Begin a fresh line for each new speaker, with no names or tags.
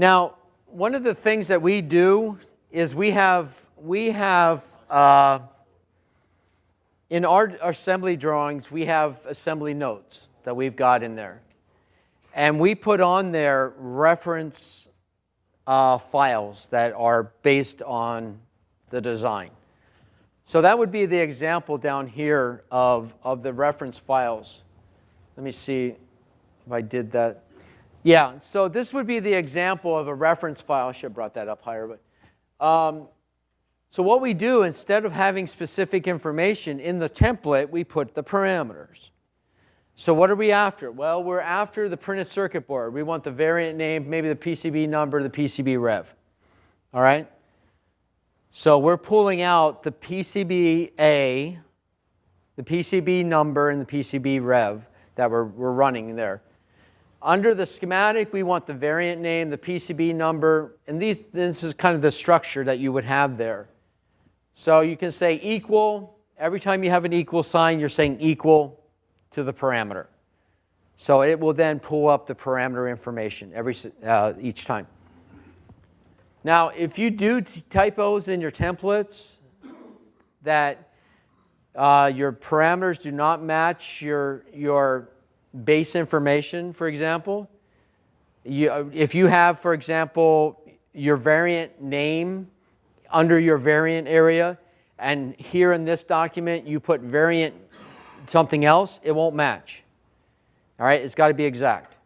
Now, one of the things that we do is we have in our assembly drawings, we have assembly notes that we've got in there. And we put on there reference files that are based on the design. So that would be the example down here of the reference files. Let me see if I did that. Yeah, so this would be the example of a reference file. I should have brought that up higher. But so what we do, instead of having specific information in the template, we put the parameters. So what are we after? Well, we're after the printed circuit board. We want the variant name, maybe the PCB number, the PCB rev. All right? So we're pulling out the PCB-A, the PCB number, and the PCB rev that we're running there. Under the schematic, we want the variant name, the PCB number, and this is kind of the structure that you would have there. So you can say equal. Every time you have an equal sign, you're saying equal to the parameter. So it will then pull up the parameter information each time. Now, if you do typos in your templates that your parameters do not match your base information, for example, if you have, for example, your variant name under your variant area, and here in this document you put variant something else, it won't match. All right, it's got to be exact.